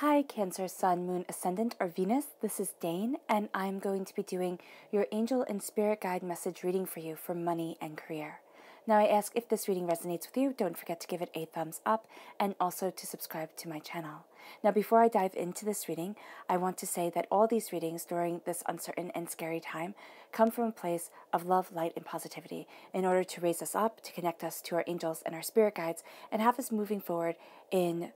Hi, Cancer, Sun, Moon, Ascendant, or Venus. This is Dane, and I'm going to be doing your angel and spirit guide message reading for you for money and career. Now, I ask if this reading resonates with you, don't forget to give it a thumbs up and also to subscribe to my channel. Now, before I dive into this reading, I want to say that all these readings during this uncertain and scary time come from a place of love, light, and positivity in order to raise us up, to connect us to our angels and our spirit guides, and have us moving forward in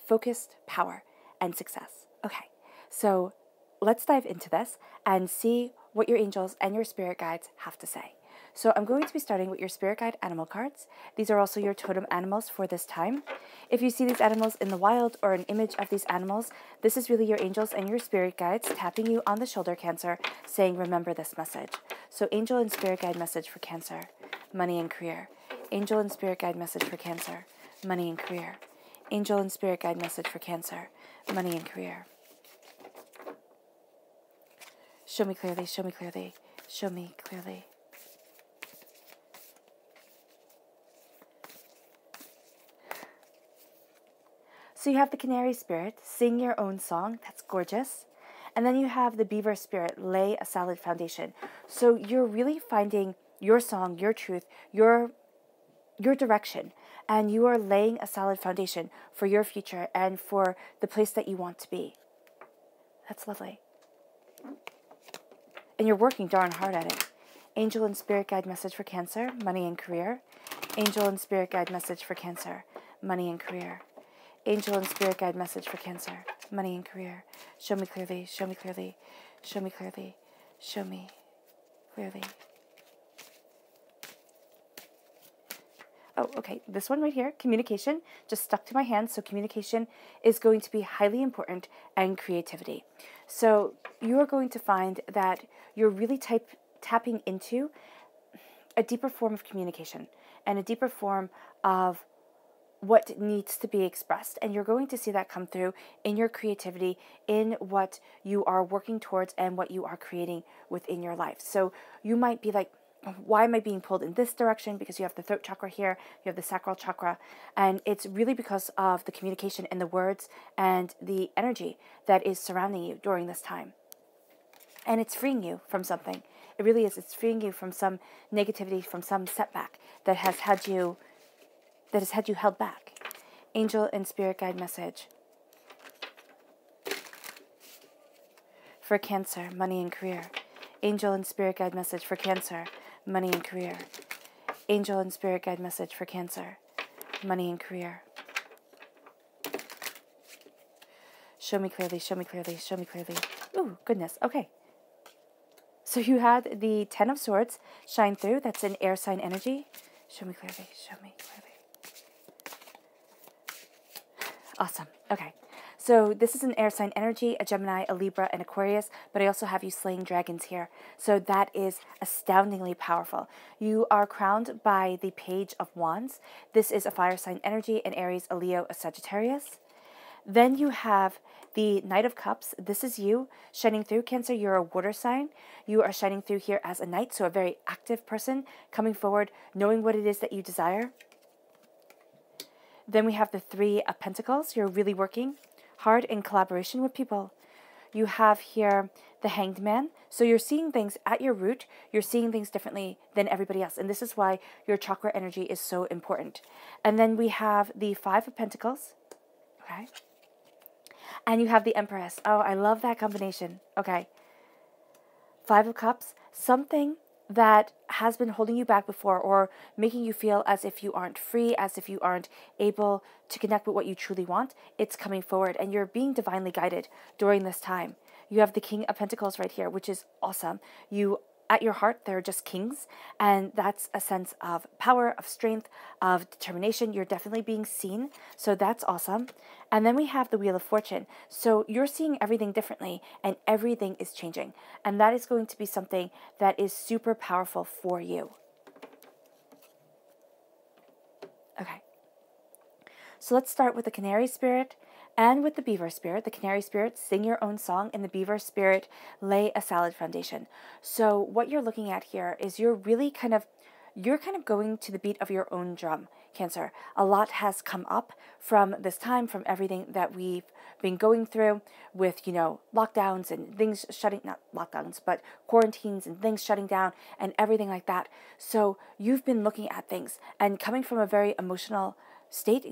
focused power and success. Okay, so let's dive into this and see what your angels and your spirit guides have to say. So I'm going to be starting with your spirit guide animal cards. These are also your totem animals for this time. If you see these animals in the wild or an image of these animals, this is really your angels and your spirit guides tapping you on the shoulder, Cancer, saying, remember this message. So angel and spirit guide message for Cancer, money and career. Angel and spirit guide message for Cancer, money and career. Angel and spirit guide message for Cancer, money and career. Show me clearly, show me clearly, show me clearly. So you have the canary spirit, sing your own song. That's gorgeous. And then you have the beaver spirit, lay a solid foundation. So you're really finding your song, your truth, your direction, and you are laying a solid foundation for your future and for the place that you want to be. That's lovely. And you're working darn hard at it. Angel and spirit guide message for Cancer, money and career. Angel and spirit guide message for Cancer, money and career. Angel and spirit guide message for Cancer, money and career. Show me clearly, show me clearly, show me clearly, show me clearly. Oh, okay, this one right here, communication, just stuck to my hand. So communication is going to be highly important, and creativity. So you are going to find that you're really tapping into a deeper form of communication and a deeper form of what needs to be expressed. And you're going to see that come through in your creativity, in what you are working towards and what you are creating within your life. So you might be like, why am I being pulled in this direction? Because you have the throat chakra here, you have the sacral chakra, and it's really because of the communication and the words and the energy that is surrounding you during this time. And it's freeing you from something. It really is. It's freeing you from some negativity, from some setback that has had you held back. Angel and spirit guide message for Cancer, money and career. Angel and spirit guide message for Cancer, money and career. Angel and spirit guide message for Cancer, money and career. Show me clearly, show me clearly, show me clearly. Ooh, goodness. Okay. So you had the 10 of Swords shine through. That's an air sign energy. Show me clearly, show me clearly. Awesome. Okay. So this is an air sign energy, a Gemini, a Libra, and Aquarius, but I also have you slaying dragons here. So that is astoundingly powerful. You are crowned by the Page of Wands. This is a fire sign energy, an Aries, a Leo, a Sagittarius. Then you have the Knight of Cups. This is you shining through, Cancer. You're a water sign. You are shining through here as a knight, so a very active person coming forward, knowing what it is that you desire. Then we have the Three of Pentacles. You're really working hard in collaboration with people. You have here the Hanged Man. So you're seeing things at your root. You're seeing things differently than everybody else. And this is why your chakra energy is so important. And then we have the Five of Pentacles. Okay. And you have the Empress. Oh, I love that combination. Okay. Five of Cups. Something that has been holding you back before, or making you feel as if you aren't free, as if you aren't able to connect with what you truly want, it's coming forward, and you're being divinely guided during this time. You have the King of Pentacles right here, which is awesome. You, at your heart, they're just kings, and that's a sense of power, of strength, of determination. You're definitely being seen, so that's awesome. And then we have the Wheel of Fortune. So you're seeing everything differently, and everything is changing, and that is going to be something that is super powerful for you. Okay. So let's start with the Canary Spirit and with the Beaver Spirit. The Canary Spirit, sing your own song, and the Beaver Spirit, lay a solid foundation. So what you're looking at here is you're really kind of you're kind of going to the beat of your own drum, Cancer. A lot has come up from this time, from everything that we've been going through with, lockdowns and things shutting, not lockdowns, but quarantines and things shutting down and everything like that. So you've been looking at things and coming from a very emotional state.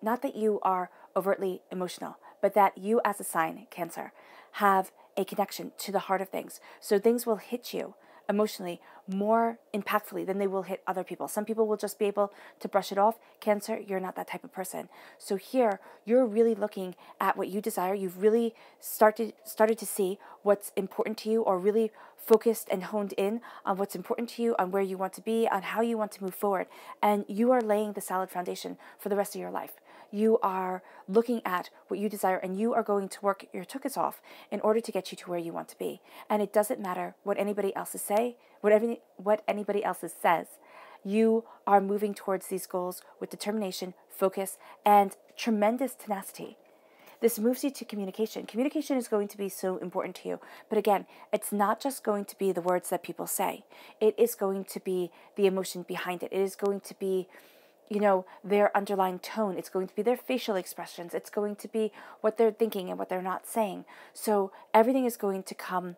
Not that you are overtly emotional, but that you as a sign, Cancer, have a connection to the heart of things. So things will hit you emotionally more impactfully than they will hit other people. Some people will just be able to brush it off. Cancer, you're not that type of person. So here, you're really looking at what you desire. You've really started to see what's important to you, or really focused and honed in on what's important to you, on where you want to be, on how you want to move forward. And you are laying the solid foundation for the rest of your life. You are looking at what you desire, and you are going to work your tuchus off in order to get you to where you want to be. And it doesn't matter what anybody else says. You are moving towards these goals with determination, focus, and tremendous tenacity. This moves you to communication. Communication is going to be so important to you. But again, it's not just going to be the words that people say. It is going to be the emotion behind it. It is going to be their underlying tone. It's going to be their facial expressions. It's going to be what they're thinking and what they're not saying. So everything is going to come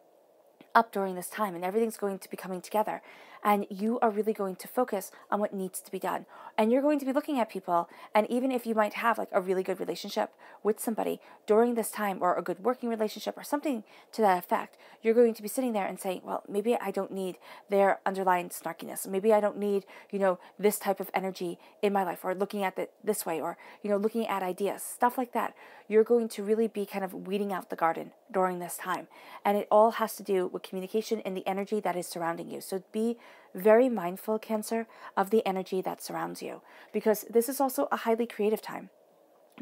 up during this time, and everything's going to be coming together. And you are really going to focus on what needs to be done. And you're going to be looking at people, and even if you might have like a really good relationship with somebody during this time, or a good working relationship or something to that effect, you're going to be sitting there and saying, well, maybe I don't need their underlying snarkiness. Maybe I don't need, this type of energy in my life, or looking at it this way, or, looking at ideas, stuff like that. You're going to really be kind of weeding out the garden during this time. And it all has to do with communication and the energy that is surrounding you. So be very mindful, Cancer, of the energy that surrounds you, because this is also a highly creative time.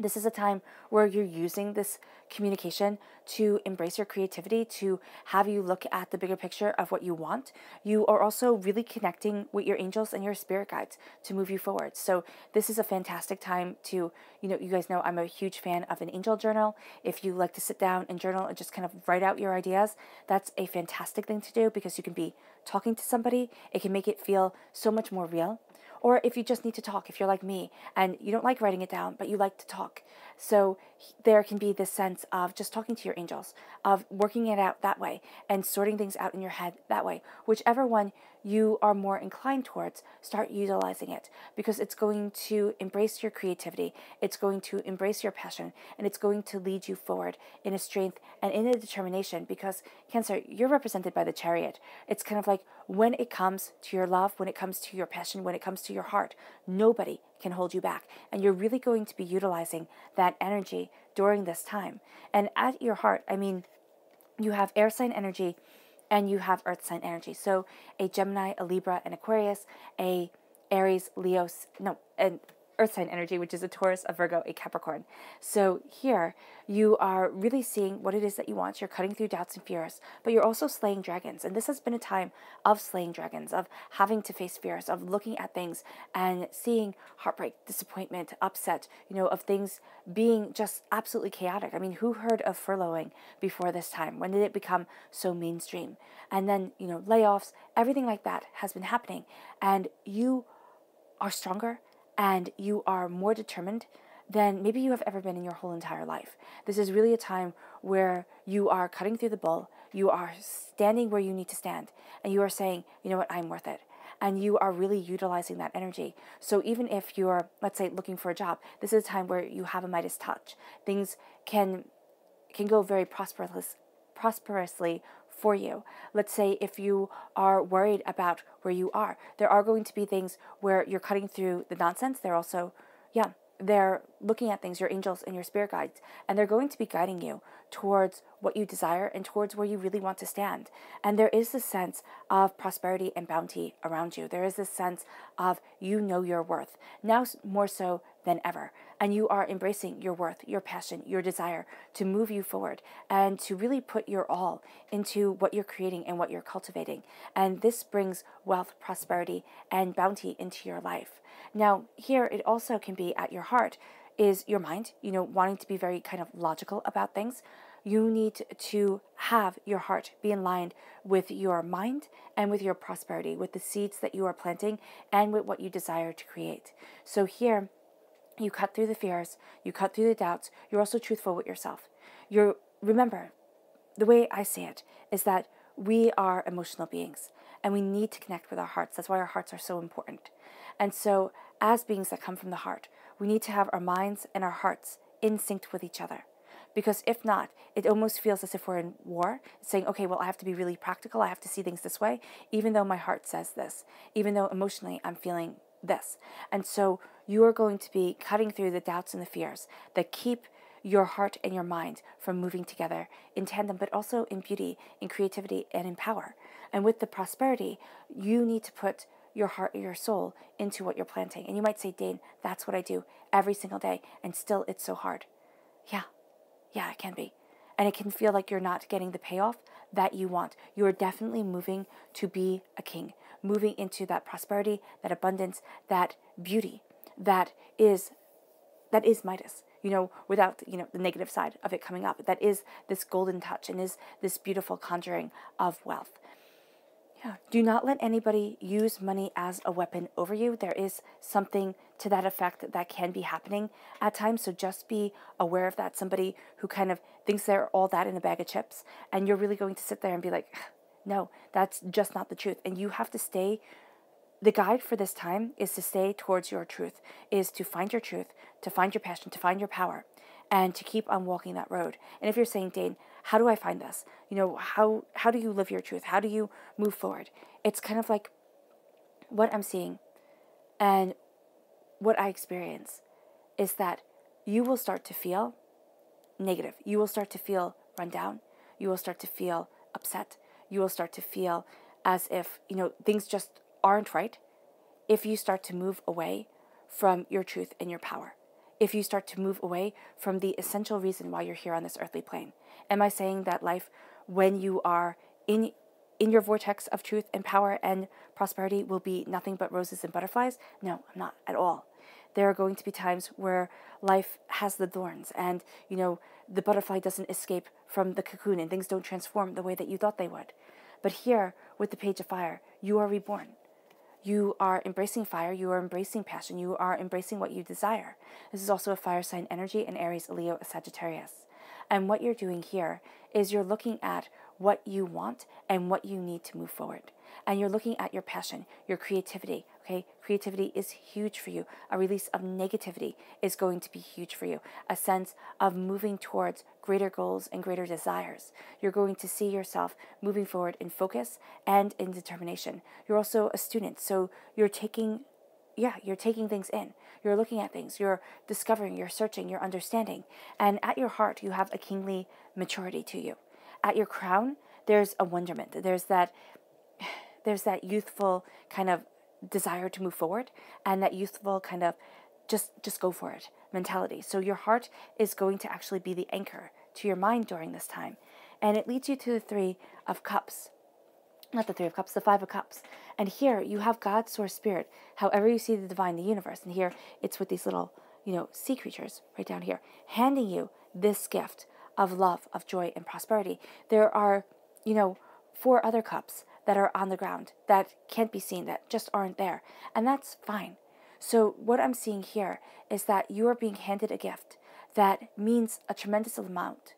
This is a time where you're using this communication to embrace your creativity, to have you look at the bigger picture of what you want. You are also really connecting with your angels and your spirit guides to move you forward. So this is a fantastic time to, you guys know I'm a huge fan of an angel journal. If you like to sit down and journal and just kind of write out your ideas, that's a fantastic thing to do, because you can be talking to somebody. It can make it feel so much more real. Or if you just need to talk, if you're like me and you don't like writing it down, but you like to talk. So there can be this sense of just talking to your angels, of working it out that way and sorting things out in your head that way. Whichever one you are more inclined towards, start utilizing it, because it's going to embrace your creativity. It's going to embrace your passion, and it's going to lead you forward in a strength and in a determination, because Cancer, you're represented by the Chariot. It's kind of like, when it comes to your love, when it comes to your passion, when it comes to your heart, nobody can hold you back. And you're really going to be utilizing that energy during this time. And at your heart, you have air sign energy and you have earth sign energy. So a Gemini, a Libra, an Aquarius, a Aries, and earth sign energy, which is a Taurus, a Virgo, a Capricorn. So here you are really seeing what it is that you want. You're cutting through doubts and fears, but you're also slaying dragons. And this has been a time of slaying dragons, of having to face fears, of looking at things and seeing heartbreak, disappointment, upset, of things being just absolutely chaotic. Who heard of furloughing before this time? When did it become so mainstream? And then, layoffs, everything like that has been happening. And you are stronger and you are more determined than maybe you have ever been in your whole entire life. This is really a time where you are cutting through the bull, you are standing where you need to stand, and you are saying, you know what, I'm worth it. And you are really utilizing that energy. So even if you're, let's say, looking for a job, this is a time where you have a Midas touch. Things can go very prosperously for you. Let's say if you are worried about where you are, there are going to be things where you're cutting through the nonsense. They're also, they're looking at things, your angels and your spirit guides, and they're going to be guiding you towards what you desire and towards where you really want to stand. And there is this sense of prosperity and bounty around you. There is this sense of your worth, now more so than ever. And you are embracing your worth, your passion, your desire to move you forward and to really put your all into what you're creating and what you're cultivating. And this brings wealth, prosperity, and bounty into your life. Now, here it also can be at your heart. is your mind, wanting to be very kind of logical about things. You need to have your heart be in line with your mind and with your prosperity, with the seeds that you are planting and with what you desire to create. So here, you cut through the fears, you cut through the doubts, you're also truthful with yourself. Remember, the way I see it is that we are emotional beings and we need to connect with our hearts. That's why our hearts are so important. And so, as beings that come from the heart, we need to have our minds and our hearts in sync with each other. Because if not, it almost feels as if we're in war, saying, okay, well, I have to be really practical. I have to see things this way, even though my heart says this, even though emotionally I'm feeling this. And so you are going to be cutting through the doubts and the fears that keep your heart and your mind from moving together in tandem, but also in beauty, in creativity, and in power. And with the prosperity, you need to put your heart and your soul into what you're planting. And you might say, Dane, that's what I do every single day, and still it's so hard. Yeah, it can be. And it can feel like you're not getting the payoff that you want. You are definitely moving to be a king, moving into that prosperity, that abundance, that beauty that is Midas, without, the negative side of it coming up. That is this golden touch and is this beautiful conjuring of wealth. Yeah. Do not let anybody use money as a weapon over you. There is something to that effect that can be happening at times. So just be aware of that. Somebody who kind of thinks they're all that in a bag of chips, and you're really going to sit there and be like, no, that's just not the truth. And you have to stay. The guide for this time is to stay towards your truth, is to find your truth, to find your passion, to find your power, and to keep on walking that road. And if you're saying, Dane, how do I find this? How do you live your truth? How do you move forward? It's kind of like what I'm seeing and what I experience is that you will start to feel negative. You will start to feel run down. You will start to feel upset. You will start to feel as if, things just aren't right if you start to move away from your truth and your power. If you start to move away from the essential reason why you're here on this earthly plane. Am I saying that life, when you are in your vortex of truth and power and prosperity, will be nothing but roses and butterflies? No, I'm not at all. There are going to be times where life has the thorns and, the butterfly doesn't escape from the cocoon and things don't transform the way that you thought they would. But here, with the Page of Fire, you are reborn. You are embracing fire, you are embracing passion, you are embracing what you desire. This is also a fire sign energy, an Aries, a Leo, a Sagittarius. And what you're doing here is you're looking at what you want and what you need to move forward. And you're looking at your passion, your creativity, okay? Creativity is huge for you. A release of negativity is going to be huge for you. A sense of moving towards greater goals and greater desires. You're going to see yourself moving forward in focus and in determination. You're also a student, so you're taking things in. You're looking at things. You're discovering, you're searching, you're understanding. And at your heart, you have a kingly maturity to you. At your crown, there's a wonderment. There's that youthful kind of desire to move forward and that youthful kind of just go for it mentality. So your heart is going to actually be the anchor to your mind during this time. And it leads you to the Three of Cups. Not the Three of Cups, the Five of Cups. And here you have God, Source, Spirit, however you see the divine, the universe. And here it's with these little, sea creatures right down here, handing you this gift of love, of joy, and prosperity. There are, 4 other cups that are on the ground that can't be seen, that just aren't there. And that's fine. So what I'm seeing here is that you are being handed a gift that means a tremendous amount,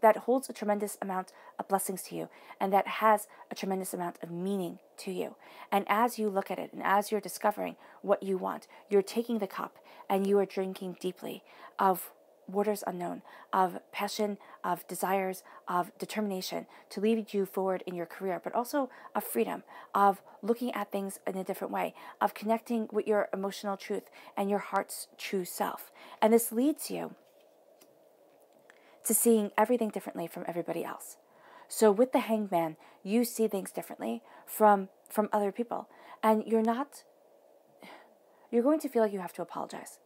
that holds a tremendous amount of blessings to you, and that has a tremendous amount of meaning to you. And as you look at it, and as you're discovering what you want, you're taking the cup, and you are drinking deeply of waters unknown, of passion, of desires, of determination to lead you forward in your career, but also of freedom, of looking at things in a different way, of connecting with your emotional truth and your heart's true self. And this leads you to seeing everything differently from everybody else. So with the Hanged Man, you see things differently from other people. And you're going to feel like you have to apologize.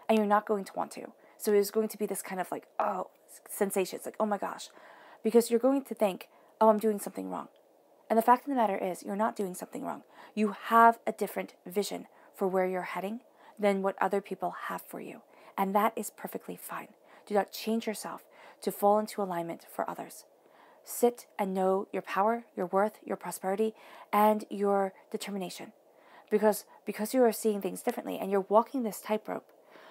And you're not going to want to. So there's going to be this kind of sensation. It's like, oh my gosh. Because you're going to think, oh, I'm doing something wrong. And the fact of the matter is, you're not doing something wrong. You have a different vision for where you're heading than what other people have for you. And that is perfectly fine. Do not change yourself to fall into alignment for others. Sit and know your power, your worth, your prosperity, and your determination. Because you are seeing things differently and you're walking this tightrope,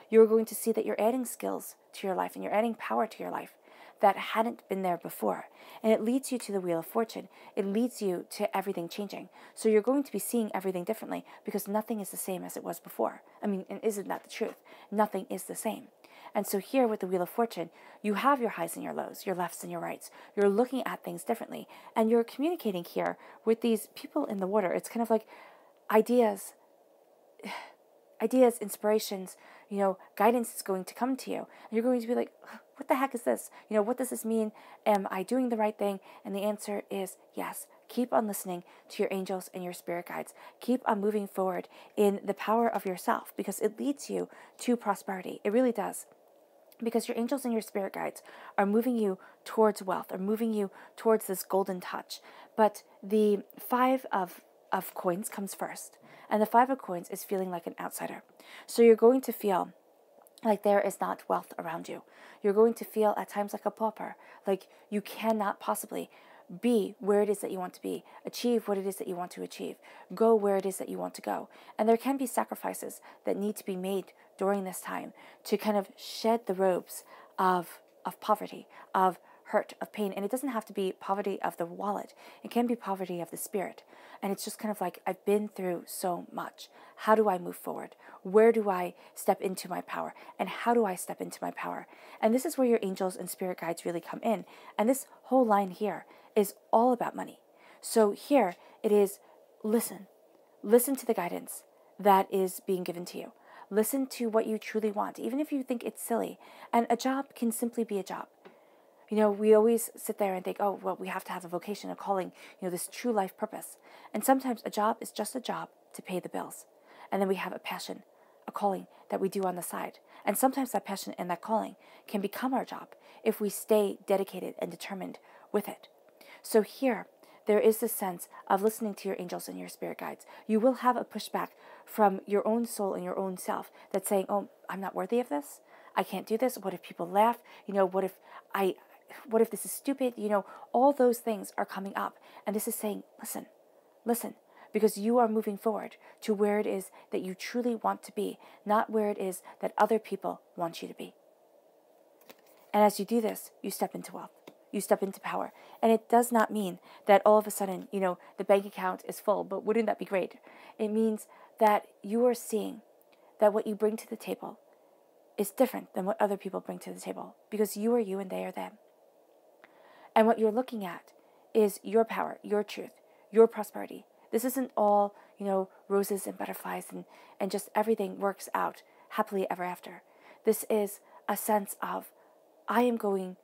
you're going to see that you're adding skills to your life and you're adding power to your life that hadn't been there before. And it leads you to the Wheel of Fortune. It leads you to everything changing. So you're going to be seeing everything differently because nothing is the same as it was before. I mean, and isn't that the truth? Nothing is the same. And so here with the Wheel of Fortune, you have your highs and your lows, your lefts and your rights. You're looking at things differently. And you're communicating here with these people in the water. It's kind of like ideas, inspirations, guidance is going to come to you. And you're going to be like, what the heck is this? What does this mean? Am I doing the right thing? And the answer is yes. Keep on listening to your angels and your spirit guides. Keep on moving forward in the power of yourself because it leads you to prosperity. It really does. Because your angels and your spirit guides are moving you towards wealth, are moving you towards this golden touch. But the 5 of coins comes first. And the 5 of coins is feeling like an outsider. So you're going to feel like there is not wealth around you. You're going to feel at times like a pauper, like you cannot possibly be where it is that you want to be, achieve what it is that you want to achieve, go where it is that you want to go. And there can be sacrifices that need to be made during this time to kind of shed the robes of poverty, of hurt, of pain. And it doesn't have to be poverty of the wallet. It can be poverty of the spirit. And it's just kind of like, I've been through so much. How do I move forward? Where do I step into my power? And how do I step into my power? And this is where your angels and spirit guides really come in. And this whole line here is all about money. So here it is, listen. Listen to the guidance that is being given to you. Listen to what you truly want, even if you think it's silly. And a job can simply be a job. We always sit there and think, oh, well, we have to have a vocation, a calling, this true life purpose. And sometimes a job is just a job to pay the bills. And then we have a passion, a calling that we do on the side. And sometimes that passion and that calling can become our job if we stay dedicated and determined with it. So here, there is this sense of listening to your angels and your spirit guides. You will have a pushback from your own soul and your own self that's saying, oh, I'm not worthy of this. I can't do this. What if people laugh? What if this is stupid? All those things are coming up. And this is saying, listen, because you are moving forward to where it is that you truly want to be, not where it is that other people want you to be. And as you do this, you step into wealth. You step into power. And it does not mean that all of a sudden, the bank account is full, but wouldn't that be great? It means that you are seeing that what you bring to the table is different than what other people bring to the table because you are you and they are them. And what you're looking at is your power, your truth, your prosperity. This isn't all, roses and butterflies and just everything works out happily ever after. This is a sense of, I am going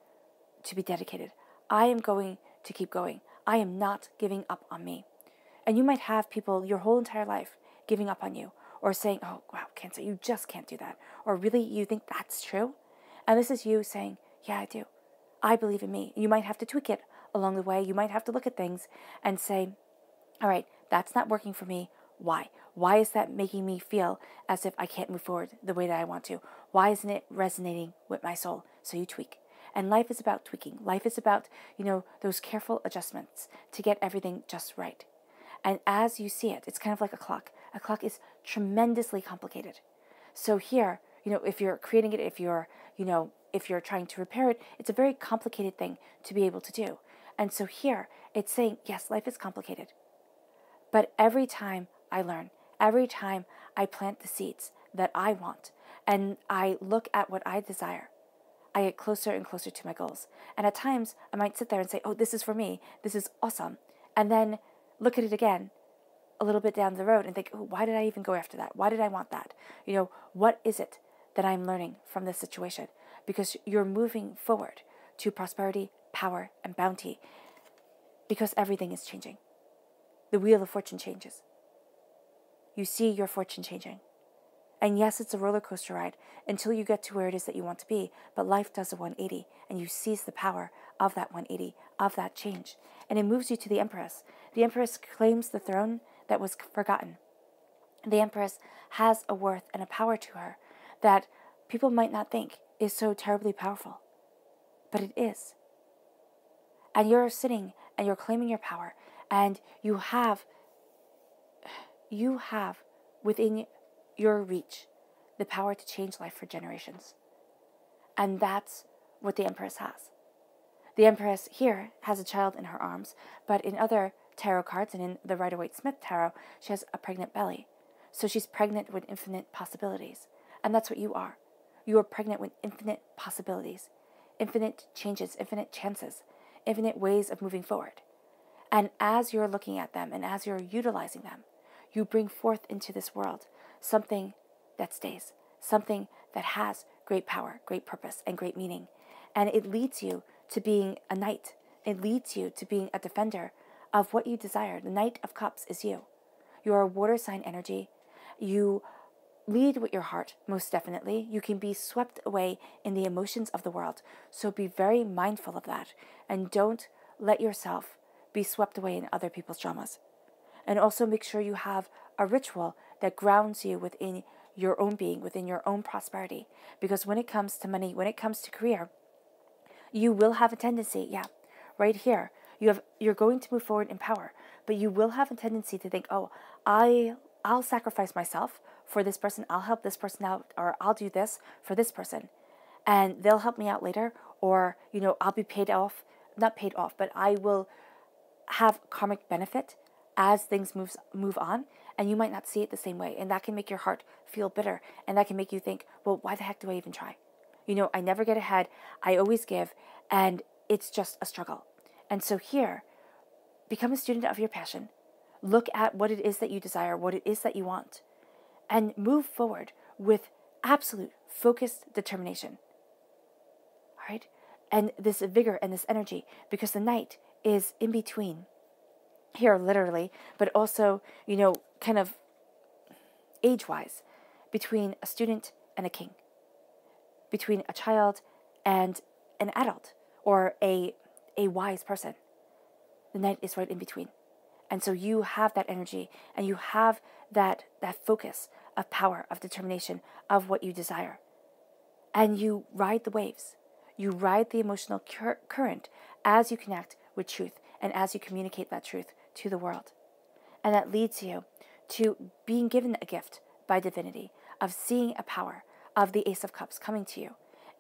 to be dedicated. I am going to keep going. I am not giving up on me. And you might have people your whole entire life giving up on you or saying, oh, wow, Cancer, you just can't do that. Or really, you think that's true? And this is you saying, yeah, I do. I believe in me. You might have to tweak it along the way. You might have to look at things and say, all right, that's not working for me. Why? Why is that making me feel as if I can't move forward the way that I want to? Why isn't it resonating with my soul? So you tweak. And life is about tweaking. Life is about, those careful adjustments to get everything just right. And as you see it, it's kind of like a clock. A clock is tremendously complicated. So here, if you're creating it, if you're trying to repair it, it's a very complicated thing to be able to do. And so here, it's saying, yes, life is complicated. But every time I learn, every time I plant the seeds that I want, and I look at what I desire, I get closer and closer to my goals. And at times, I might sit there and say, oh, this is for me. This is awesome. And then look at it again a little bit down the road and think, oh, why did I even go after that? Why did I want that? What is it that I'm learning from this situation? Because you're moving forward to prosperity, power, and bounty because everything is changing. The Wheel of Fortune changes. You see your fortune changing. And yes, it's a roller coaster ride until you get to where it is that you want to be, but life does a 180 and you seize the power of that 180, of that change. And it moves you to the Empress. The Empress claims the throne that was forgotten. The Empress has a worth and a power to her that people might not think is so terribly powerful, but it is. And you're sitting and you're claiming your power, and you have within your reach the power to change life for generations. And that's what the Empress has. The Empress here has a child in her arms, but in other tarot cards and in the Rider-Waite-Smith tarot, she has a pregnant belly. So she's pregnant with infinite possibilities. And that's what you are. You are pregnant with infinite possibilities, infinite changes, infinite chances, infinite ways of moving forward. And as you're looking at them and as you're utilizing them, you bring forth into this world something that stays, something that has great power, great purpose, and great meaning. And it leads you to being a knight. It leads you to being a defender of what you desire. The Knight of Cups is you. You are a water sign energy. You lead with your heart, most definitely. You can be swept away in the emotions of the world. So be very mindful of that. And don't let yourself be swept away in other people's dramas. And also make sure you have a ritual that grounds you within your own being, within your own prosperity. Because when it comes to money, when it comes to career, you will have a tendency, right here, you're going to move forward in power, but you will have a tendency to think, oh, I'll sacrifice myself for this person, I'll help this person out, or I'll do this for this person, and they'll help me out later, or, I'll be not paid off, but I will have karmic benefit as things move on, and you might not see it the same way, and that can make your heart feel bitter, and that can make you think, well, why the heck do I even try? I never get ahead, I always give, and it's just a struggle. And so here, become a student of your passion, look at what it is that you desire, what it is that you want, and move forward with absolute focused determination. All right? And this vigor and this energy, because the Knight is in between here, literally, but also, kind of age-wise, between a student and a king, between a child and an adult, or a wise person. The Knight is right in between. And so you have that energy, and you have that focus of power, of determination, of what you desire. And you ride the waves. You ride the emotional current as you connect with truth and as you communicate that truth to the world. And that leads you to being given a gift by divinity, of seeing a power of the Ace of Cups coming to you.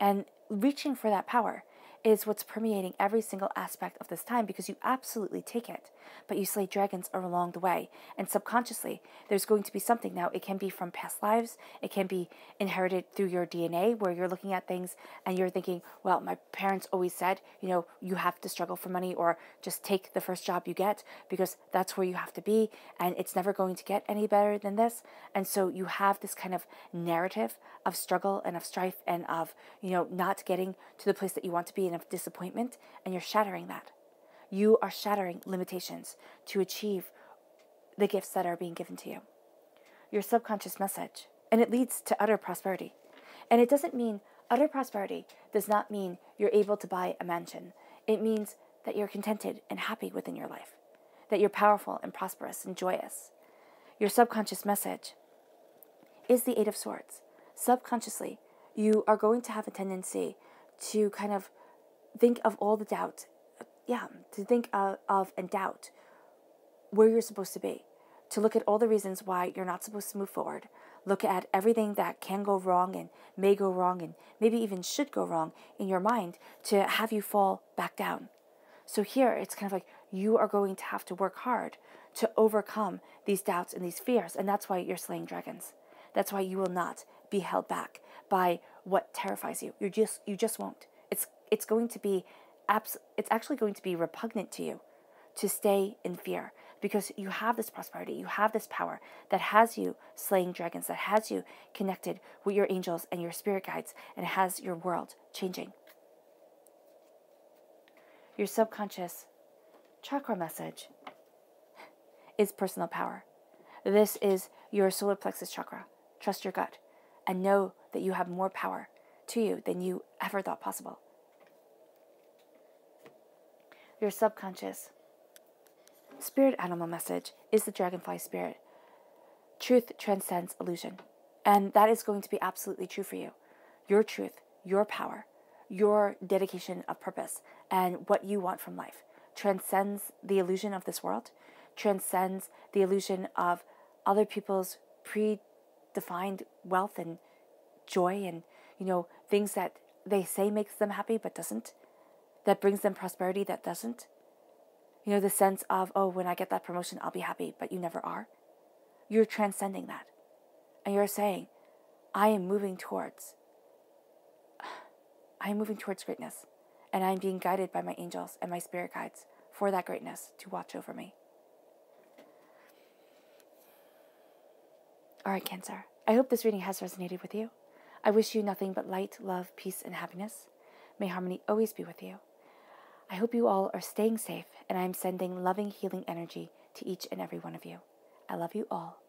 And reaching for that power is what's permeating every single aspect of this time, because you absolutely take it, but you slay dragons along the way. And subconsciously, there's going to be something. Now, it can be from past lives. It can be inherited through your DNA, where you're looking at things and you're thinking, well, my parents always said, you have to struggle for money, or just take the first job you get, because that's where you have to be, and it's never going to get any better than this. And so you have this kind of narrative of struggle and of strife and of, not getting to the place that you want to be, and of disappointment, and you're shattering that. You are shattering limitations to achieve the gifts that are being given to you. Your subconscious message, and it leads to utter prosperity. And it doesn't mean, utter prosperity does not mean you're able to buy a mansion. It means that you're contented and happy within your life, that you're powerful and prosperous and joyous. Your subconscious message is the Eight of Swords. Subconsciously, you are going to have a tendency to kind of think of all the doubt, to think of and doubt where you're supposed to be, to look at all the reasons why you're not supposed to move forward, look at everything that can go wrong and may go wrong and maybe even should go wrong in your mind to have you fall back down. So here, it's kind of like you are going to have to work hard to overcome these doubts and these fears, and that's why you're slaying dragons. That's why you will not be held back by what terrifies you. You just won't. It's going to be it's actually going to be repugnant to you to stay in fear, because you have this prosperity, you have this power that has you slaying dragons, that has you connected with your angels and your spirit guides, and has your world changing. Your subconscious chakra message is personal power. This is your solar plexus chakra. Trust your gut and know that you have more power to you than you ever thought possible. Your subconscious spirit animal message is the dragonfly spirit. Truth transcends illusion. And that is going to be absolutely true for you. your truth, your power, your dedication of purpose, and what you want from life transcends the illusion of this world, transcends the illusion of other people's predefined wealth and joy and, things that they say makes them happy but doesn't, that brings them prosperity that doesn't. The sense of, oh, when I get that promotion, I'll be happy, but you never are. You're transcending that. And you're saying, I am moving towards greatness. And I'm being guided by my angels and my spirit guides for that greatness to watch over me. All right, Cancer. I hope this reading has resonated with you. I wish you nothing but light, love, peace, and happiness. May harmony always be with you. I hope you all are staying safe, and I am sending loving, healing energy to each and every one of you. I love you all.